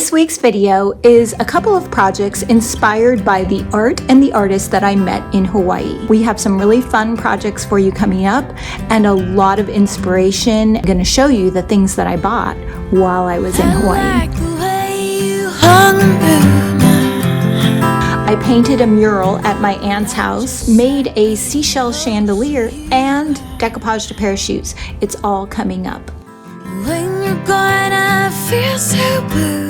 This week's video is a couple of projects inspired by the art and the artists that I met in Hawaii. We have some really fun projects for you coming up and a lot of inspiration. I'm going to show you the things that I bought while I was in Hawaii. I painted a mural at my aunt's house, made a seashell chandelier, and decoupaged a pair of shoes. It's all coming up. When you're gonna feel so blue,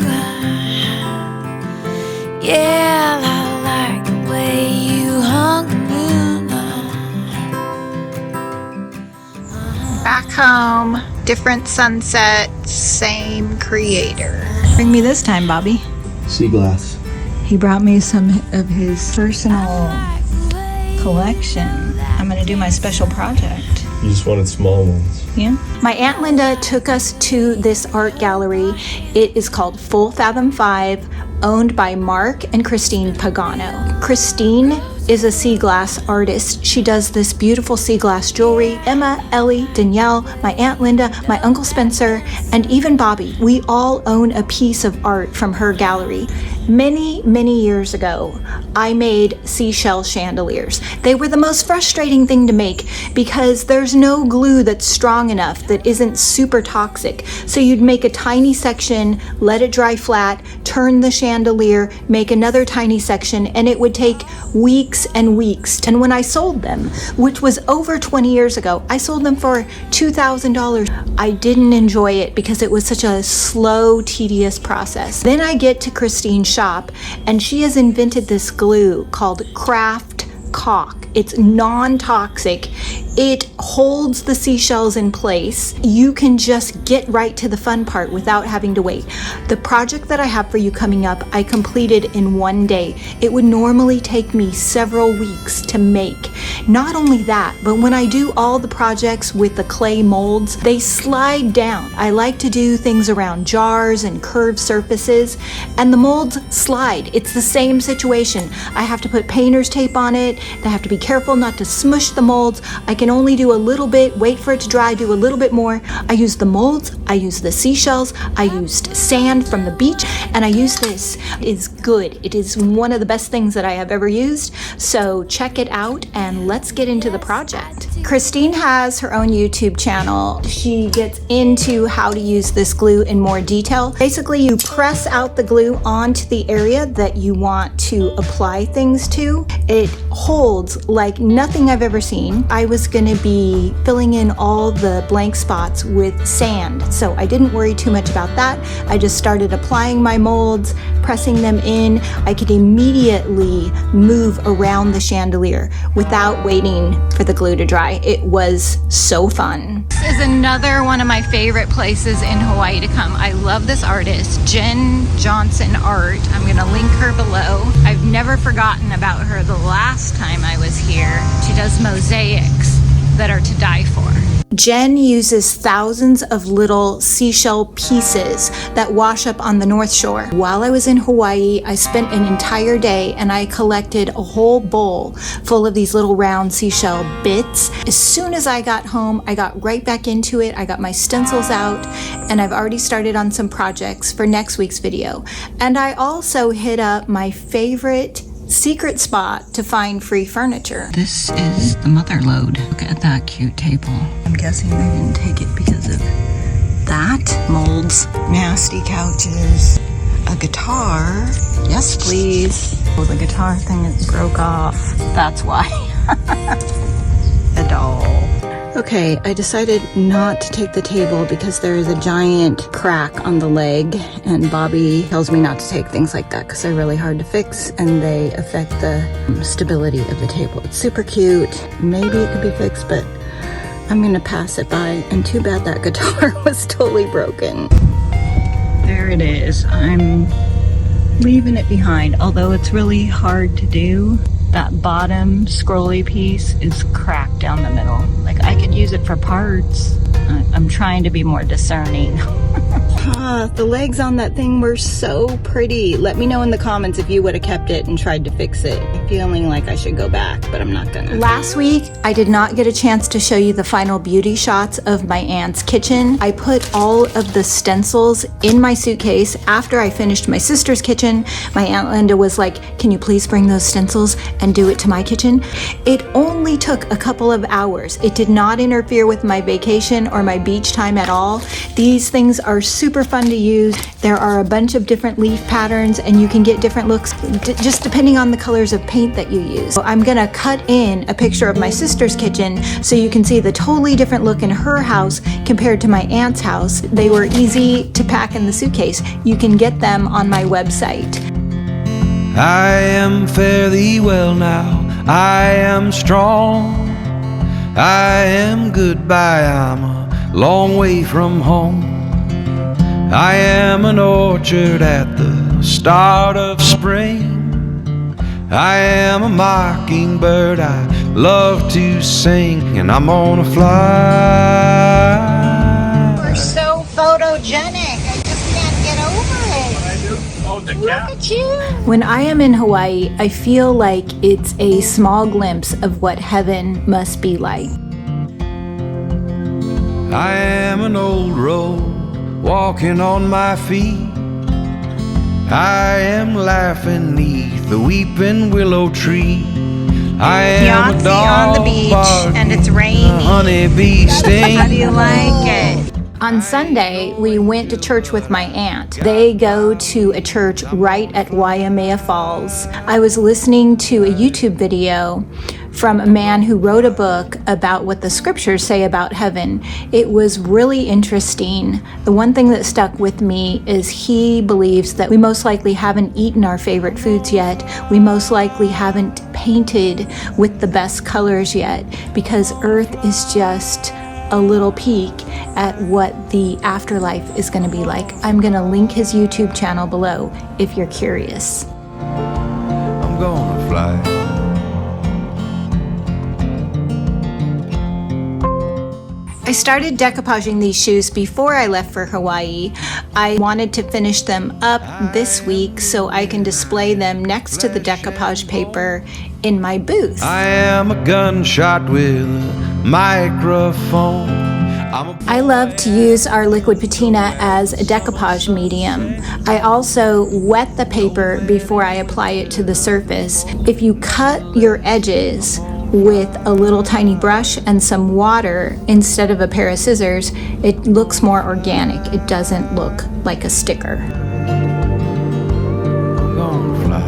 yeah, I like the way you hung the moonlight. Back home, different sunset, same creator. Bring me this time, Bobby. Sea glass. He brought me some of his personal collection. I'm gonna do my special project. You just wanted small ones. Yeah. My Aunt Linda took us to this art gallery. It is called Full Fathom 5, owned by Mark and Christine Pagano. Christine is a sea glass artist. She does this beautiful sea glass jewelry. Emma, Ellie, Danielle, my Aunt Linda, my Uncle Spencer, and even Bobby, we all own a piece of art from her gallery. Many, many years ago, I made seashell chandeliers. They were the most frustrating thing to make because there's no glue that's strong enough that isn't super toxic. So you'd make a tiny section, let it dry flat, turn the chandelier, make another tiny section, and it would take weeks and weeks. And when I sold them, which was over 20 years ago, I sold them for $2,000. I didn't enjoy it because it was such a slow, tedious process. Then I get to Christine's shop and she has invented this glue called Craft Caulk. It's non-toxic. It holds the seashells in place. You can just get right to the fun part without having to wait. The project that I have for you coming up, I completed in one day. It would normally take me several weeks to make. Not only that, but when I do all the projects with the clay molds, they slide down. I like to do things around jars and curved surfaces, and the molds slide. It's the same situation. I have to put painter's tape on it. I have to be careful not to smush the molds. I can only do a little bit, wait for it to dry, do a little bit more. I used the molds, I used the seashells, I used sand from the beach, and I used this. It is good. It is one of the best things that I have ever used. So check it out and let's get into the project. Christine has her own YouTube channel. She gets into how to use this glue in more detail. Basically, you press out the glue onto the area that you want to apply things to. It holds like nothing I've ever seen. I was going to be filling in all the blank spots with sand, so I didn't worry too much about that. I just started applying my molds, pressing them in. I could immediately move around the chandelier without waiting for the glue to dry. It was so fun. This is another one of my favorite places in Hawaii to come. I love this artist, Jen Johnson Art. I'm going to link her below. I've never forgotten about her the last time I was here. She does mosaics that are to die for. Jen uses thousands of little seashell pieces that wash up on the North Shore. While I was in Hawaii, I spent an entire day and I collected a whole bowl full of these little round seashell bits. As soon as I got home, I got right back into it. I got my stencils out and I've already started on some projects for next week's video. And I also hit up my favorite secret spot to find free furniture. This is the mother load. Look at that cute table. I'm guessing they didn't take it because of that. Molds, nasty couches, a guitar. Yes, please. Oh, the guitar thing is broke off. That's why. A doll. Okay, I decided not to take the table because there is a giant crack on the leg, and Bobby tells me not to take things like that because they're really hard to fix and they affect the stability of the table. It's super cute. Maybe it could be fixed, but I'm gonna pass it by. And too bad that guitar was totally broken. There it is. I'm leaving it behind, although it's really hard to do. That bottom scrolly piece is cracked down the middle. Like, I could use it for parts. I'm trying to be more discerning. The legs on that thing were so pretty. Let me know in the comments if you would have kept it and tried to fix it. I'm feeling like I should go back, but I'm not gonna. Last week, I did not get a chance to show you the final beauty shots of my aunt's kitchen. I put all of the stencils in my suitcase after I finished my sister's kitchen. My Aunt Linda was like, can you please bring those stencils and do it to my kitchen? It only took a couple of hours. It did not interfere with my vacation or my beach time at all. These things are super fun to use. There are a bunch of different leaf patterns and you can get different looks just depending on the colors of paint that you use. So I'm gonna cut in a picture of my sister's kitchen so you can see the totally different look in her house compared to my aunt's house. They were easy to pack in the suitcase. You can get them on my website. I am fairly well now, I am strong, I am goodbye, I'm a long way from home. I am an orchard at the start of spring, I am a mockingbird, I love to sing, and I'm gonna fly. You're so photogenic, I just can't get over it. Look at you. When I am in Hawaii, I feel like it's a small glimpse of what heaven must be like. I am an old road walking on my feet, I am laughing neath the weeping willow tree. I am a dog on the beach barking, and it's rainy. a honeybee sting. How do you like it? On Sunday, we went to church with my aunt. They go to a church right at Waimea Falls. I was listening to a YouTube video from a man who wrote a book about what the scriptures say about heaven. It was really interesting. The one thing that stuck with me is he believes that we most likely haven't eaten our favorite foods yet. We most likely haven't painted with the best colors yet, because Earth is just a little peek at what the afterlife is going to be like. I'm going to link his YouTube channel below if you're curious. I'm gonna fly. I started decoupaging these shoes before I left for Hawaii. I wanted to finish them up this week so I can display them next to the decoupage paper in my booth. I am a gunshot with a microphone. I love to use our liquid patina as a decoupage medium. I also wet the paper before I apply it to the surface. If you cut your edges with a little tiny brush and some water instead of a pair of scissors, it looks more organic. It doesn't look like a sticker. I'm gonna fly.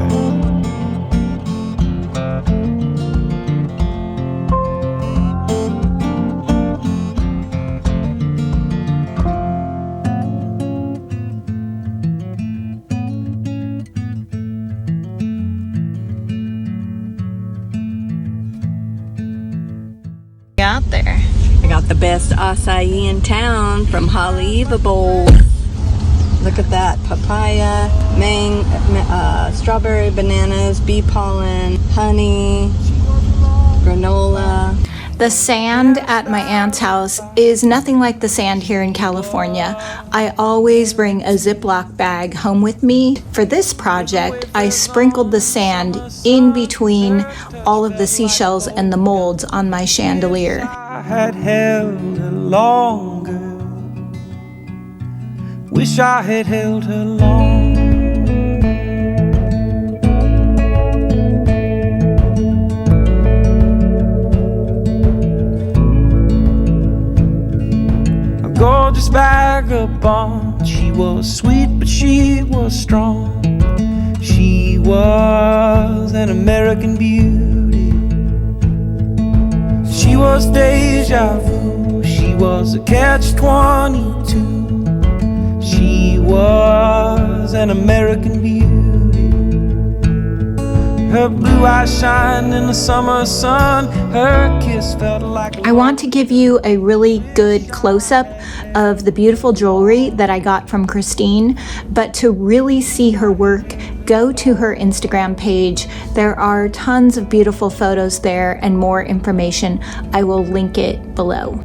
Out there. I got the best acai in town from Haleiwa Bowls. Look at that. Papaya, strawberry, bananas, bee pollen, honey, granola. The sand at my aunt's house is nothing like the sand here in California. I always bring a Ziploc bag home with me. For this project, I sprinkled the sand in between all of the seashells and the molds on my chandelier. I had held her longer. Wish I had held her longer. Gorgeous vagabond, she was sweet but she was strong. She was an American beauty. She was deja vu, she was a catch-22. She was an American beauty. Her blue eyes shine in the summer sun. Her kiss felt like I want to give you a really good close-up of the beautiful jewelry that I got from Christine, but to really see her work, go to her Instagram page. There are tons of beautiful photos there and more information. I will link it below.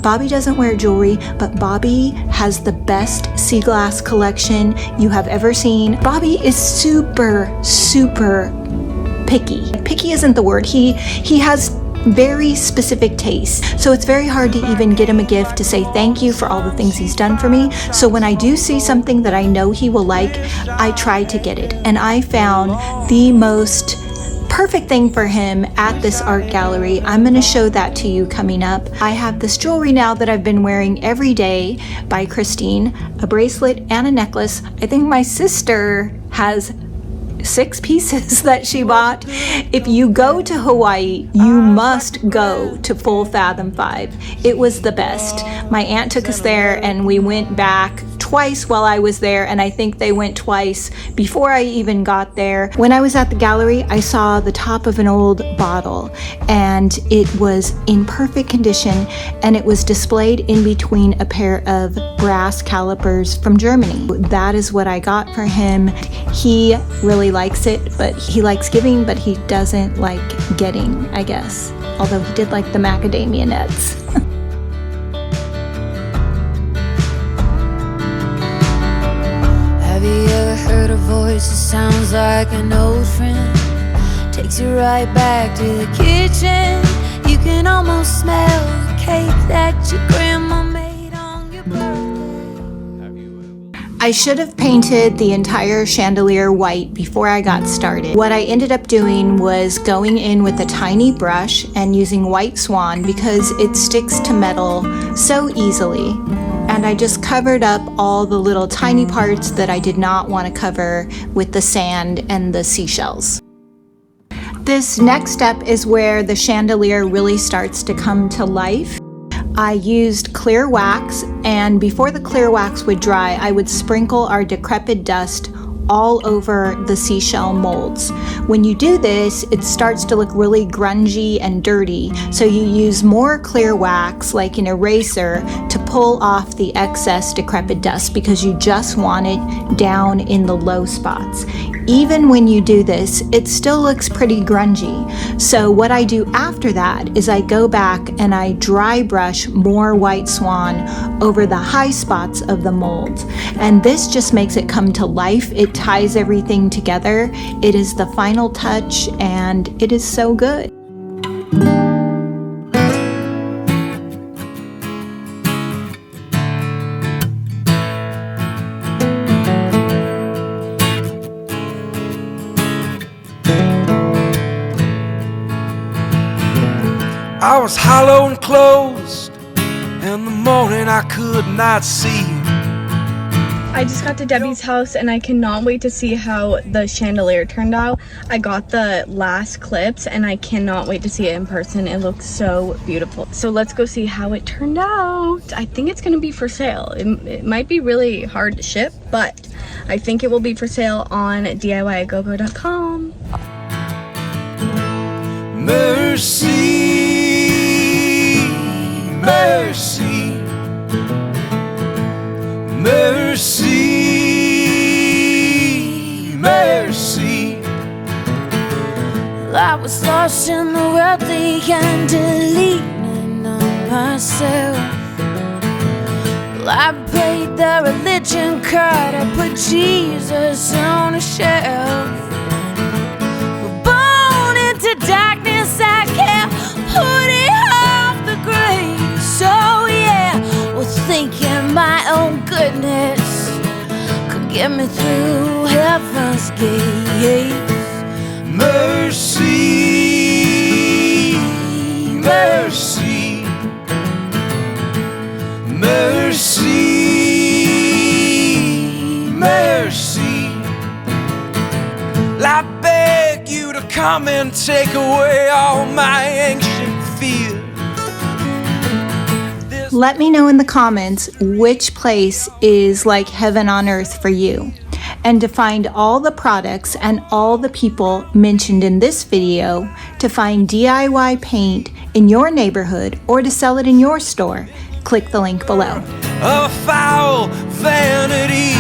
Bobby doesn't wear jewelry, but Bobby has the best sea glass collection you have ever seen. Bobby is super picky. Picky isn't the word. He has very specific tastes. So it's very hard to even get him a gift to say thank you for all the things he's done for me. So when I do see something that I know he will like, I try to get it. And I found the most perfect thing for him at this art gallery. I'm going to show that to you coming up. I have this jewelry now that I've been wearing every day by Christine, a bracelet and a necklace. I think my sister has 6 pieces that she bought. If you go to Hawaii, you must go to Full Fathom 5. It was the best. My aunt took us there and we went back twice while I was there, and I think they went twice before I even got there. When I was at the gallery, I saw the top of an old bottle and it was in perfect condition, and it was displayed in between a pair of brass calipers from Germany. That is what I got for him. He really likes it, but he likes giving, but he doesn't like getting, I guess. Although he did like the macadamia nuts. Have you ever heard a voice that sounds like an old friend? Takes you right back to the kitchen. You can almost smell the cake that your grandma made on your birthday. I should have painted the entire chandelier white before I got started. What I ended up doing was going in with a tiny brush and using white swan because it sticks to metal so easily. And I just covered up all the little tiny parts that I did not want to cover with the sand and the seashells. This next step is where the chandelier really starts to come to life. I used clear wax, and before the clear wax would dry, I would sprinkle our decrepit dust all over the seashell molds. When you do this, it starts to look really grungy and dirty, so you use more clear wax, like an eraser, to pull off the excess decrepit dust because you just want it down in the low spots. Even when you do this, it still looks pretty grungy. So what I do after that is I go back and I dry brush more white swan over the high spots of the molds. And this just makes it come to life. It ties everything together. It is the final touch and it is so good. I was hollow and closed. In the morning I could not see. I just got to Debi's house and I cannot wait to see how the chandelier turned out. I got the last clips and I cannot wait to see it in person. It looks so beautiful. So let's go see how it turned out. I think it's gonna be for sale. It might be really hard to ship, but I think it will be for sale on DIYagogo.com. Mercy, mercy, mercy, mercy. I was lost in the worldly and leaning on myself. I played the religion card, I put Jesus on a shelf. We're born into darkness, I can't put it off the grave. So yeah, was thinking my own goodness could get me through heaven's gates. Mercy, mercy, mercy, mercy. I beg you to come and take away all my ancient fears. Let me know in the comments which place is like heaven on earth for you. And to find all the products and all the people mentioned in this video, to find DIY paint in your neighborhood or to sell it in your store, click the link below. A foul vanity